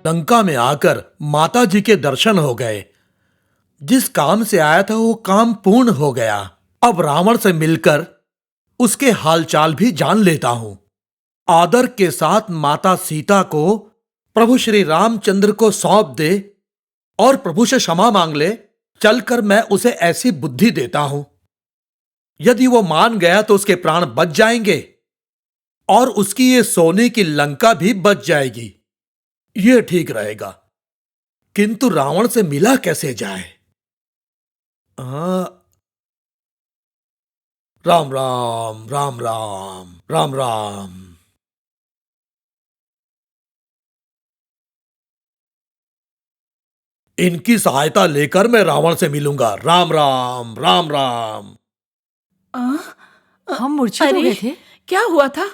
लंका में आकर माता जी के दर्शन हो गए। जिस काम से आया था वो काम पूर्ण हो गया। अब रावण से मिलकर उसके हालचाल भी जान लेता हूं। आदर के साथ माता सीता को प्रभु श्री रामचंद्र को सौंप दे और प्रभु से क्षमा मांग ले। चलकर मैं उसे ऐसी बुद्धि देता हूं, यदि वो मान गया तो उसके प्राण बच जाएंगे और उसकी ये सोने की लंका भी बच जाएगी। ये ठीक रहेगा। किंतु रावण से मिला कैसे जाए? राम राम राम राम राम राम। इनकी सहायता लेकर मैं रावण से मिलूंगा। राम राम राम राम। हम मूर्छित हो गए थे। क्या हुआ था?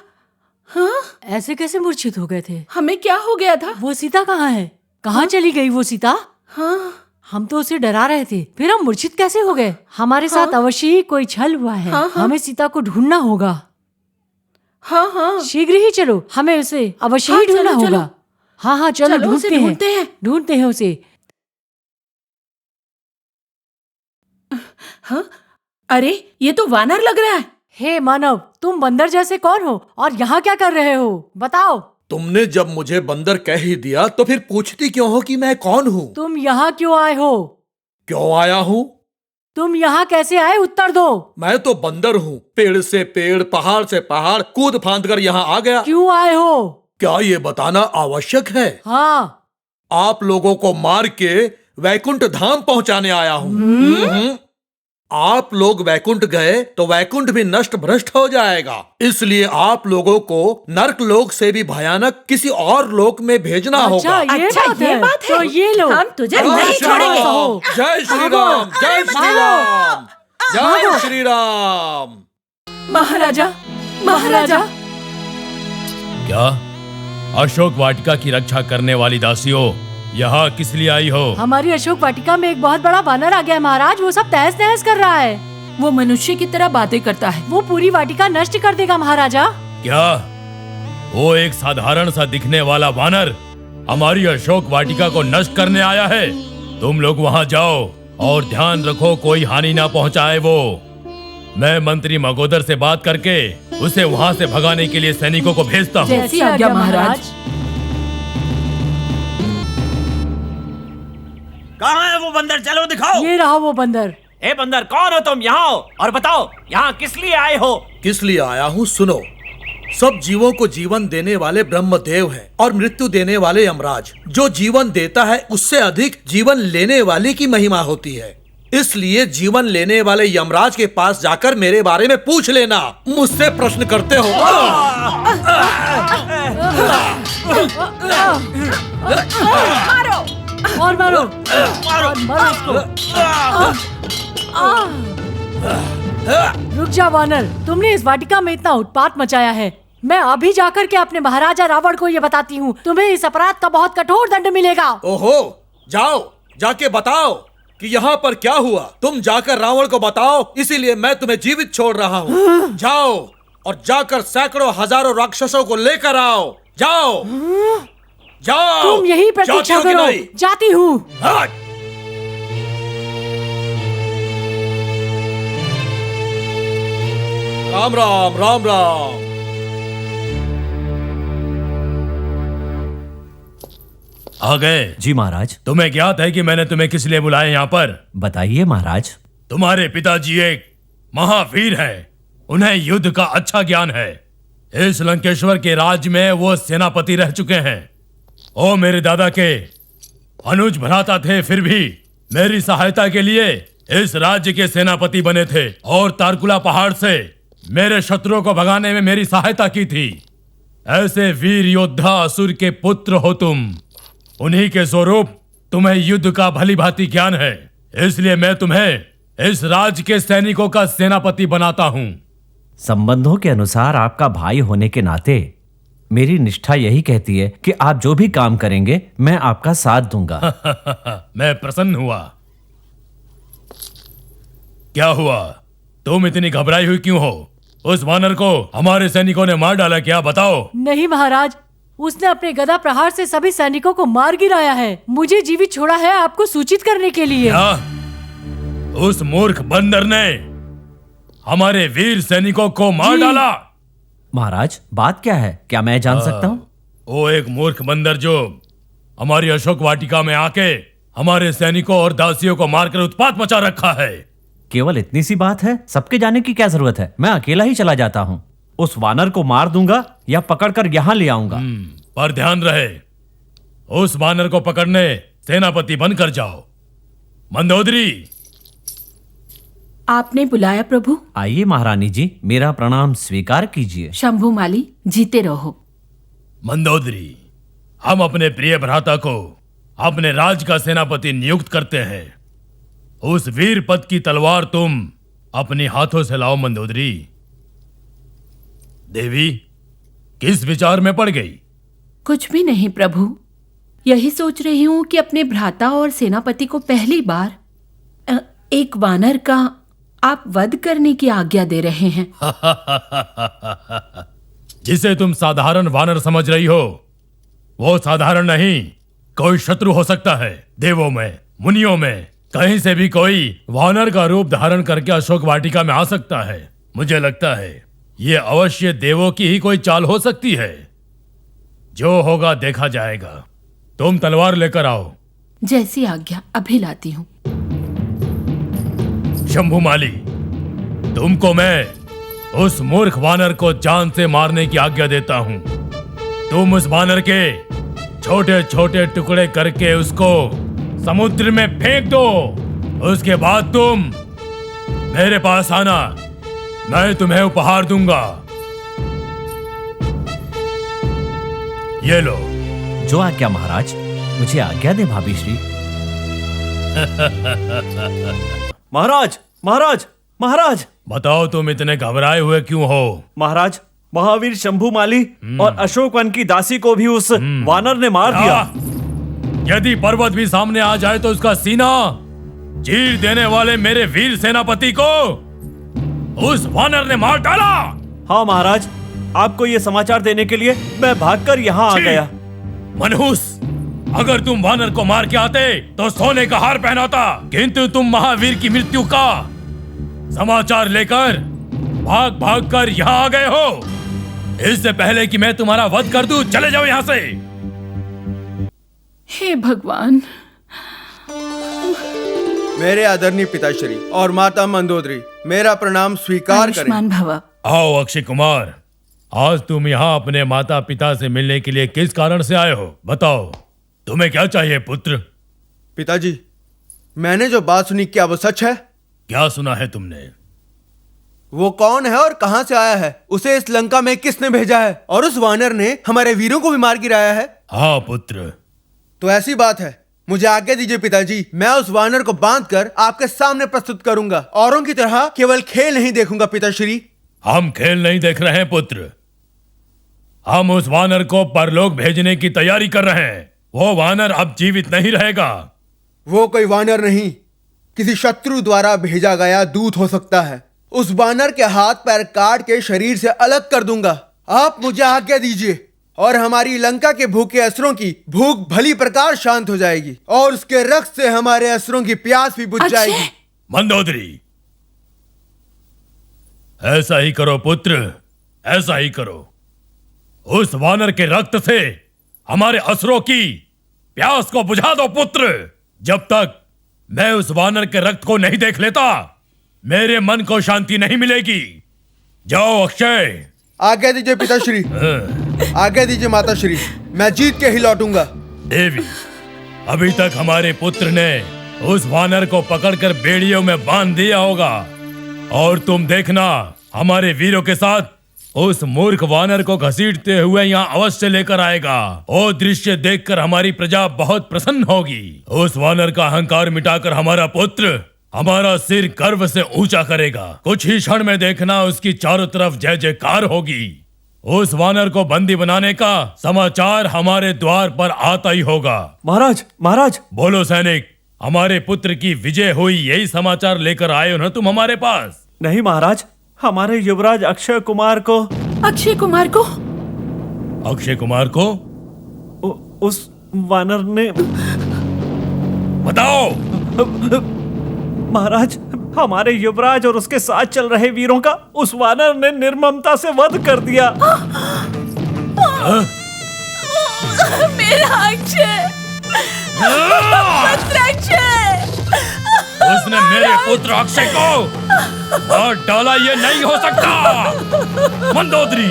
हाँ? ऐसे कैसे मूर्छित हो गए थे? हमें क्या हो गया था? वो सीता कहाँ है? कहाँ चली गई वो सीता? हाँ? हम तो उसे डरा रहे थे, फिर हम मूर्छित कैसे हो गए? हमारे साथ अवश्य ही कोई छल हुआ है। हमें सीता को ढूंढना होगा। हाँ हाँ, शीघ्र ही चलो, हमें उसे अवश्य ही ढूंढना होगा। हाँ हाँ चलो, ढूंढते हैं उसे। हाँ? अरे ये तो वानर लग रहा है। हे मानव, तुम बंदर जैसे कौन हो और यहाँ क्या कर रहे हो? बताओ। तुमने जब मुझे बंदर कह ही दिया तो फिर पूछती क्यों हो कि मैं कौन हूँ? तुम यहाँ क्यों आए हो? क्यों आया हूँ? तुम यहाँ कैसे आए, उत्तर दो। मैं तो बंदर हूँ। पेड़ से पेड़, पहाड़ से पहाड़ कूद फांद कर यहाँ आ गया। क्यों आए हो? क्या ये बताना आवश्यक है? हाँ। आप लोगों को मार के वैकुंठ धाम पहुँचाने आया हूँ। आप लोग वैकुंठ गए तो वैकुंठ भी नष्ट भ्रष्ट हो जाएगा, इसलिए आप लोगों को नर्क लोक से भी भयानक किसी और लोक में भेजना होगा। ये बात है। तो ये लो, हम तुझे नहीं छोड़ेंगे। जय श्री राम, जय श्री राम, जय श्री राम। महाराजा, महाराजा। क्या अशोक वाटिका की रक्षा करने वाली दासियों, यहाँ किस लिए आई हो? हमारी अशोक वाटिका में एक बहुत बड़ा वानर आ गया महाराज। वो सब तहस नहस कर रहा है। वो मनुष्य की तरह बातें करता है। वो पूरी वाटिका नष्ट कर देगा महाराजा। क्या वो एक साधारण सा दिखने वाला वानर हमारी अशोक वाटिका को नष्ट करने आया है? तुम लोग वहाँ जाओ और ध्यान रखो कोई हानि ना पहुँचाए वो। मैं मंत्री मगोदर से बात करके उसे वहाँ से भगाने के लिए सैनिकों को भेजता हूँ। जैसी आज्ञा महाराज। कहाँ है वो बंदर? चलो दिखाओ। ये रहा वो बंदर। ए बंदर, कौन हो तुम? यहाँ आओ और बताओ यहाँ किस लिए आए हो? किस लिए आया हूँ सुनो। सब जीवों को जीवन देने वाले ब्रह्मदेव हैं और मृत्यु देने वाले यमराज। जो जीवन देता है उससे अधिक जीवन लेने वाले की महिमा होती है। इसलिए जीवन लेने वाले यमराज के पास जाकर मेरे बारे में पूछ लेना। मुझसे प्रश्न करते हो? मारो और मारो, मारो इसको। रुक जा वानर, तुमने इस वाटिका में इतना उत्पात मचाया है। मैं अभी जाकर के अपने महाराजा रावण को ये बताती हूँ। तुम्हें इस अपराध का बहुत कठोर दंड मिलेगा। ओहो, जाओ जाके बताओ कि यहाँ पर क्या हुआ। तुम जाकर रावण को बताओ, इसीलिए मैं तुम्हें जीवित छोड़ रहा हूँ। जाओ और जाकर सैकड़ों हजारों राक्षसों को लेकर आओ। जाओ जाओ। तुम यही प्रतीक्षा करो। जाती हूँ। राम राम राम राम। आ गए? जी महाराज। तुम्हें ज्ञात है कि मैंने तुम्हें किस लिए बुलाया यहाँ पर? बताइए महाराज। तुम्हारे पिताजी एक महावीर है, उन्हें युद्ध का अच्छा ज्ञान है। इस लंकेश्वर के राज्य में वो सेनापति रह चुके हैं। ओ मेरे दादा के अनुज भ्राता थे, फिर भी मेरी सहायता के लिए इस राज्य के सेनापति बने थे और तारकुला पहाड़ से मेरे शत्रुओं को भगाने में मेरी सहायता की थी। ऐसे वीर योद्धा असुर के पुत्र हो तुम। उन्हीं के स्वरूप तुम्हें युद्ध का भली भांति ज्ञान है, इसलिए मैं तुम्हें इस राज्य के सैनिकों का सेनापति बनाता हूँ। संबंधों के अनुसार आपका भाई होने के नाते मेरी निष्ठा यही कहती है कि आप जो भी काम करेंगे मैं आपका साथ दूंगा। मैं प्रसन्न हुआ। क्या हुआ, तुम इतनी घबराई हुई क्यों हो? उस वानर को हमारे सैनिकों ने मार डाला क्या? बताओ। नहीं महाराज, उसने अपने गदा प्रहार से सभी सैनिकों को मार गिराया है। मुझे जीवित छोड़ा है आपको सूचित करने के लिए। क्या? उस मूर्ख बंदर ने हमारे वीर सैनिकों को मार डाला? महाराज, बात क्या है? क्या मैं जान सकता हूँ? वो एक मूर्ख बंदर जो हमारी अशोक वाटिका में आके हमारे सैनिकों और दासियों को मारकर उत्पात मचा रखा है। केवल इतनी सी बात है? सबके जाने की क्या जरूरत है? मैं अकेला ही चला जाता हूँ। उस वानर को मार दूंगा या पकड़कर यहाँ ले आऊंगा। पर ध्यान रहे, उस वानर को पकड़ने सेनापति बनकर जाओ। मंदोदरी, आपने बुलाया प्रभु? आइए महारानी जी, मेरा प्रणाम स्वीकार कीजिए। शंभु माली, जीते रहो। मंदोदरी, हम अपने प्रिय भ्राता को अपने राज का सेनापति नियुक्त करते हैं। उस वीर पद की तलवार तुम अपने हाथों से लाओ। मंदोदरी देवी किस विचार में पड़ गई? कुछ भी नहीं प्रभु, यही सोच रही हूँ कि अपने भ्राता और सेनापति को पहली बार एक वानर का आप वध करने की आज्ञा दे रहे हैं। जिसे तुम साधारण वानर समझ रही हो, वो साधारण नहीं, कोई शत्रु हो सकता है। देवों में, मुनियों में, कहीं से भी कोई वानर का रूप धारण करके अशोक वाटिका में आ सकता है। मुझे लगता है ये अवश्य देवों की ही कोई चाल हो सकती है। जो होगा देखा जाएगा। तुम तलवार लेकर आओ। जैसी आज्ञा, अभी लाती हूँ। शंभु माली, तुमको मैं उस मूर्ख वानर को जान से मारने की आज्ञा देता हूं। तुम उस वानर के छोटे छोटे टुकड़े करके उसको समुद्र में फेंक दो। उसके बाद तुम मेरे पास आना, मैं तुम्हें उपहार दूंगा। ये लो। जो आज्ञा महाराज। मुझे आज्ञा दे भाभी श्री। महाराज, महाराज, महाराज! बताओ तुम इतने घबराए हुए क्यों हो? महाराज, महावीर शंभु माली और अशोक वन की दासी को भी उस वानर ने मार दिया। यदि पर्वत भी सामने आ जाए तो उसका सीना चीर देने वाले मेरे वीर सेनापति को उस वानर ने मार डाला। हाँ महाराज, आपको ये समाचार देने के लिए मैं भागकर यहाँ आ गया। मनहूस, अगर तुम वानर को मार के आते तो सोने का हार पहनाता, किंतु तुम महावीर की मृत्यु का समाचार लेकर भाग भाग कर यहाँ आ गए हो। इससे पहले कि मैं तुम्हारा वध कर दूं, चले जाओ यहाँ से। हे भगवान! मेरे आदरणीय पिताश्री और माता मंदोदरी, मेरा प्रणाम स्वीकार करें। आयुष्मान भव। आओ अक्षय कुमार, आज तुम यहाँ अपने माता पिता से मिलने के लिए किस कारण से आए हो? बताओ, तुम्हें क्या चाहिए पुत्र? पिताजी, मैंने जो बात सुनी, क्या वो सच है? क्या सुना है तुमने? वो कौन है और कहां से आया है? उसे इस लंका में किसने भेजा है? और उस वानर ने हमारे वीरों को भी मार गिराया है। हाँ पुत्र। तो ऐसी बात है, मुझे आज्ञा दीजिए पिताजी। मैं उस वानर को बांधकर आपके सामने प्रस्तुत करूंगा। औरों की तरह केवल खेल नहीं देखूंगा पिताश्री। हम खेल नहीं देख रहे हैं पुत्र, हम उस वानर को परलोक भेजने की तैयारी कर रहे हैं। वो वानर अब जीवित नहीं रहेगा। वो कोई वानर नहीं, किसी शत्रु द्वारा भेजा गया दूत हो सकता है। उस वानर के हाथ पैर काट के शरीर से अलग कर दूंगा। आप मुझे आज्ञा दीजिए और हमारी लंका के भूखे असुरों की भूख भली प्रकार शांत हो जाएगी और उसके रक्त से हमारे असुरों की प्यास भी बुझ जाएगी। मंदोदरी, ऐसा ही करो पुत्र, ऐसा ही करो। उस वानर के रक्त से हमारे असुरों की प्यास को बुझा दो पुत्र। जब तक मैं उस वानर के रक्त को नहीं देख लेता, मेरे मन को शांति नहीं मिलेगी। जाओ अक्षय। आज्ञा दीजिए पिताश्री। आज्ञा दीजिए माताश्री, मैं जीत के ही लौटूंगा। देवी, अभी तक हमारे पुत्र ने उस वानर को पकड़कर बेड़ियों में बांध दिया होगा और तुम देखना हमारे वीरों के साथ उस मूर्ख वानर को घसीटते हुए यहाँ अवश्य लेकर आएगा। वो दृश्य देखकर हमारी प्रजा बहुत प्रसन्न होगी। उस वानर का अहंकार मिटाकर हमारा पुत्र हमारा सिर गर्व से ऊंचा करेगा। कुछ ही क्षण में देखना उसकी चारों तरफ जय जयकार होगी। उस वानर को बंदी बनाने का समाचार हमारे द्वार पर आता ही होगा। महाराज, महाराज! बोलो सैनिक, हमारे पुत्र की विजय हुई, यही समाचार लेकर आए हो ना तुम हमारे पास? नहीं महाराज, हमारे युवराज अक्षय कुमार को। अक्षय कुमार को? अक्षय कुमार को? उस वानर ने बताओ। महाराज, हमारे युवराज और उसके साथ चल रहे वीरों का उस वानर ने निर्ममता से वध कर दिया। मेरा अक्षय, पुत्र अक्षय। उसने मेरे पुत्र अक्षय को मार डाला, ये नहीं हो सकता। मंदोदरी,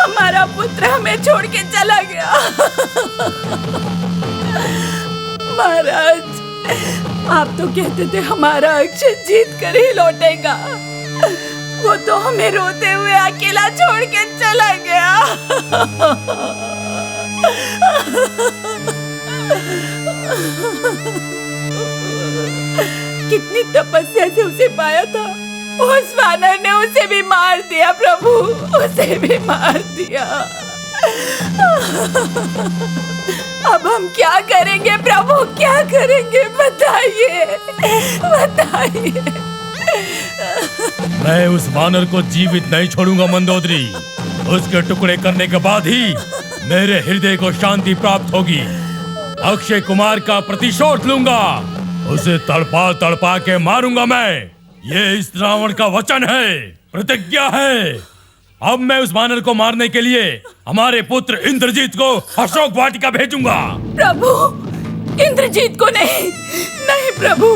हमारा पुत्र हमें छोड़ के चला गया। महाराज, आप तो कहते थे हमारा अक्षय जीत कर ही लौटेगा। वो तो हमें रोते हुए अकेला छोड़ के चला गया। कितनी तपस्या से उसे पाया था, उस वानर ने उसे भी मार दिया प्रभु, उसे भी मार दिया। अब हम क्या करेंगे प्रभु, क्या करेंगे? बताइए, बताइए। मैं उस वानर को जीवित नहीं छोड़ूंगा मंदोदरी। उसके टुकड़े करने के बाद ही मेरे हृदय को शांति प्राप्त होगी। अक्षय कुमार का प्रतिशोध लूंगा, उसे तड़पा तड़पा के मारूंगा मैं। ये इस रावण का वचन है, प्रतिज्ञा है। अब मैं उस वानर को मारने के लिए हमारे पुत्र इंद्रजीत को अशोक वाटिका भेजूंगा। प्रभु, इंद्रजीत को नहीं, नहीं प्रभु,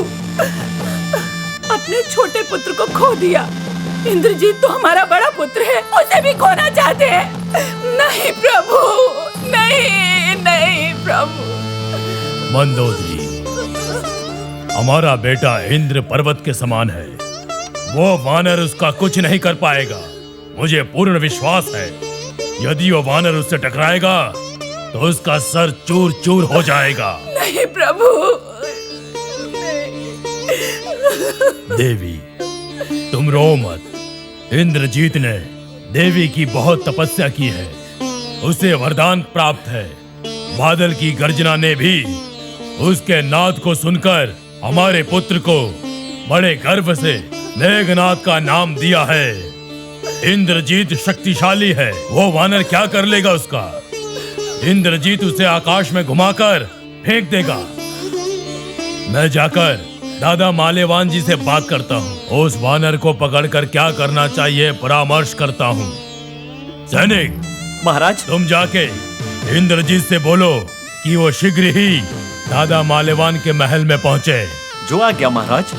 अपने छोटे पुत्र को खो दिया। इंद्रजीत तो हमारा बड़ा पुत्र है, उसे भी खोना चाहते हैं। नहीं प्रभु, नहीं, नहीं प्रभु। मंदोदरी, हमारा बेटा इंद्र पर्वत के समान है, वो वानर उसका कुछ नहीं कर पाएगा। मुझे पूर्ण विश्वास है, यदि वो वानर उससे टकराएगा तो उसका सर चूर चूर हो जाएगा। नहीं प्रभु, देवी, तुम रो मत। इंद्रजीत ने देवी की बहुत तपस्या की है, उसे वरदान प्राप्त है। बादल की गर्जना ने भी उसके नाद को सुनकर हमारे पुत्र को बड़े गर्व से मेघनाद का नाम दिया है। इंद्रजीत शक्तिशाली है, वो वानर क्या कर लेगा उसका? इंद्रजीत उसे आकाश में घुमाकर फेंक देगा। मैं जाकर दादा माल्यवान जी से बात करता हूँ, उस वानर को पकड़कर क्या करना चाहिए परामर्श करता हूँ। सैनिक, महाराज, तुम जाके इंद्रजीत से बोलो कि वो शीघ्र ही दादा माल्यवान के महल में पहुंचे। जो आज्ञा महाराज।